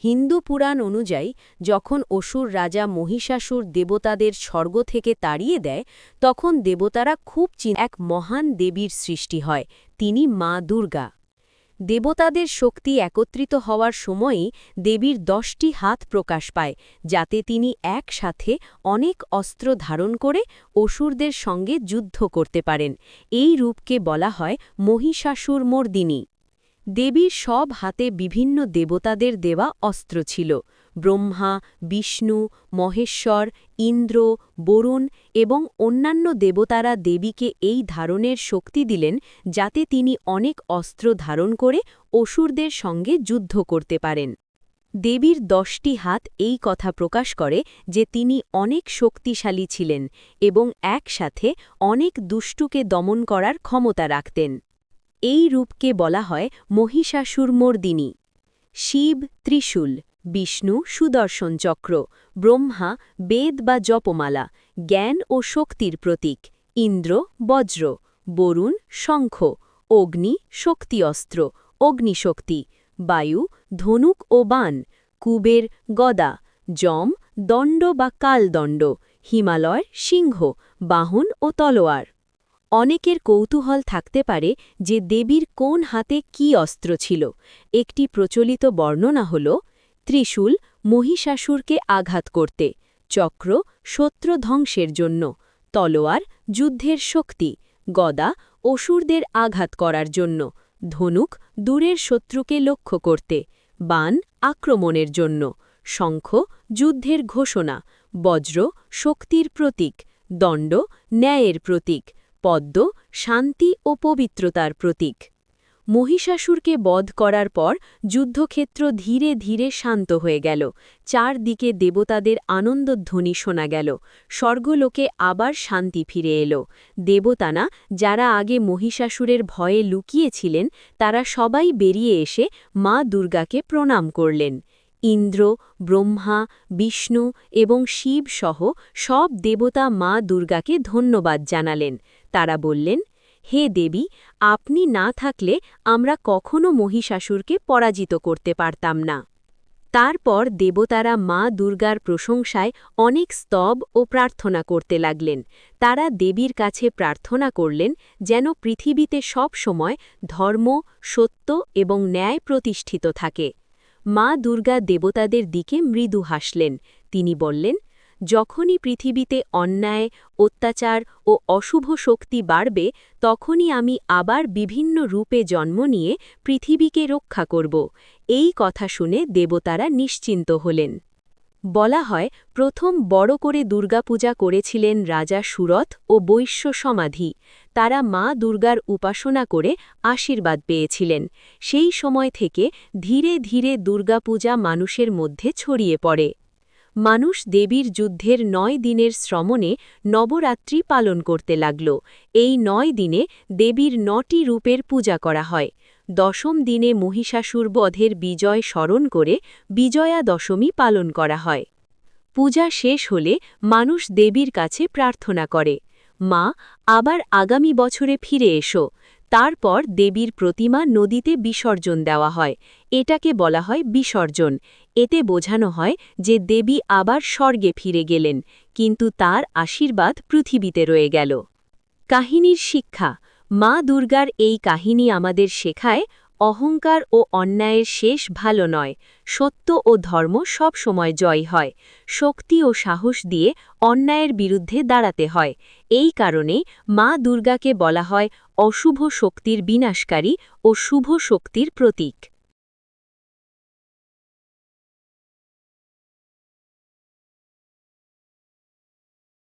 হিন্দু পুরাণ অনুযায়ী যখন অসুর রাজা মহিষাসুর দেবতাদের স্বর্গ থেকে তাড়িয়ে দেয় তখন দেবতারা খুব এক মহান দেবীর সৃষ্টি হয়, তিনি মা দুর্গা। দেবতাদের শক্তি একত্রিত হওয়ার সময়ই দেবীর 10টি হাত প্রকাশ পায়, যাতে তিনি একসাথে অনেক অস্ত্র ধারণ করে অসুরদের সঙ্গে যুদ্ধ করতে পারেন। এই রূপকে বলা হয় মহিষাসুরমর্দিনী। দেবীর সব হাতে বিভিন্ন দেবতাদের দেওয়া অস্ত্র ছিল। ব্রহ্মা, বিষ্ণু, মহেশ্বর, ইন্দ্র, বরুণ এবং অন্যান্য দেবতারা দেবীকে এই ধারণের শক্তি দিলেন যাতে তিনি অনেক অস্ত্র ধারণ করে অসুরদের সঙ্গে যুদ্ধ করতে পারেন। দেবীর 10টি হাত এই কথা প্রকাশ করে যে তিনি অনেক শক্তিশালী ছিলেন এবং একসাথে অনেক দুষ্টুকে দমন করার ক্ষমতা রাখতেন। এই রূপকে বলা হয় মহিষাসুরমর্দিনী। শিব ত্রিশূল, বিষ্ণু সুদর্শন চক্র, ব্রহ্মা বেদ বা জপমালা, জ্ঞান ও শক্তির প্রতীক, ইন্দ্র বজ্র, বরুণ শঙ্খ, অগ্নি শক্তি অস্ত্র, অগ্নিশক্তি, বায়ু ধনুক ও বাণ, কুবের গদা, যম দণ্ড বা কালদণ্ড, হিমালয় সিংহ, বাহন ও তলোয়ার। অনেকের কৌতূহল থাকতে পারে যে দেবীর কোন হাতে কী অস্ত্র ছিল। একটি প্রচলিত বর্ণনা হল ত্রিশূল মহিষাসুরকে আঘাত করতে, চক্র শত্রু ধ্বংসের জন্য, তলোয়ার যুদ্ধের শক্তি, গদা অসুরদের আঘাত করার জন্য, ধনুক দূরের শত্রুকে লক্ষ্য করতে, বাণ আক্রমণের জন্য, শঙ্খ যুদ্ধের ঘোষণা, বজ্র শক্তির প্রতীক, দণ্ড ন্যায়ের প্রতীক, পদ্ম শান্তি ও পবিত্রতার প্রতীক। মহিষাসুরকে বধ করার পর যুদ্ধক্ষেত্র ধীরে ধীরে শান্ত হয়ে গেল। চারদিকে দেবতাদের আনন্দধ্বনি শোনা গেল। স্বর্গলোকে আবার শান্তি ফিরে এলো। দেবতানা যারা আগে মহিষাসুরের ভয়ে লুকিয়েছিলেন তারা সবাই বেরিয়ে এসে মা দুর্গাকে প্রণাম করলেন। ইন্দ্র ব্রহ্মা বিষ্ণু এবং শিব সহ সব দেবতা মা দুর্গাকে ধন্যবাদ জানালেন। তারা বললেন, হে দেবী, আপনি না থাকলে আমরা কখনো মহিষাসুরকে পরাজিত করতে পারতাম না। তারপর দেবতারা মা দুর্গার প্রশংসায় অনেক স্তব ও প্রার্থনা করতে লাগলেন। তারা দেবীর কাছে প্রার্থনা করলেন যেন পৃথিবীতে সব সময় ধর্ম সত্য এবং ন্যায় প্রতিষ্ঠিত থাকে। মা দুর্গা দেবতাদের দিকে মৃদু হাসলেন। তিনি বললেন, যখনই পৃথিবীতে অন্যায় অত্যাচার ও অশুভ শক্তি বাড়বে তখনই আমি আবার বিভিন্ন রূপে জন্ম নিয়ে পৃথিবীকে রক্ষা করব। এই কথা শুনে দেবতারা নিশ্চিন্ত হলেন। বলা হয় প্রথম বড় করে দুর্গাপূজা করেছিলেন রাজা সুরথ ও বৈশ্য সমাধি। তারা মা দুর্গার উপাসনা করে আশীর্বাদ পেয়েছিলেন। সেই সময় থেকে ধীরে ধীরে দুর্গাপূজা মানুষের মধ্যে ছড়িয়ে পড়ে। মানুষ দেবীর যুদ্ধের 9 দিনের শ্রমণে নবরাত্রি পালন করতে লাগল। এই 9 দিনে দেবীর 9টি রূপের পূজা করা হয়। 10ম দিনে মহিষাসুর বধের বিজয় স্মরণ করে বিজয়া দশমী পালন করা হয়। পূজা শেষ হলে মানুষ দেবীর কাছে প্রার্থনা করে, মা আবার আগামী বছরে ফিরে এসো। তারপর দেবীর প্রতিমা নদীতে বিসর্জন দেওয়া হয়। এটাকে বলা হয় বিসর্জন। এতে বোঝানো হয় যে দেবী আবার স্বর্গে ফিরে গেলেন, কিন্তু তার আশীর্বাদ পৃথিবীতে রয়ে গেল। কাহিনীর শিক্ষা। মা দুর্গার এই কাহিনী আমাদের শেখায় অহংকার ও অন্যায়ের শেষ ভালো নয়। সত্য ও ধর্ম সব সময় জয় হয়। শক্তি ও সাহস দিয়ে অন্যায়ের বিরুদ্ধে দাঁড়াতে হয়। এই কারণেই মা দুর্গাকে বলা হয় অশুভ শক্তির বিনাশকারী ও শুভ শক্তির প্রতীক।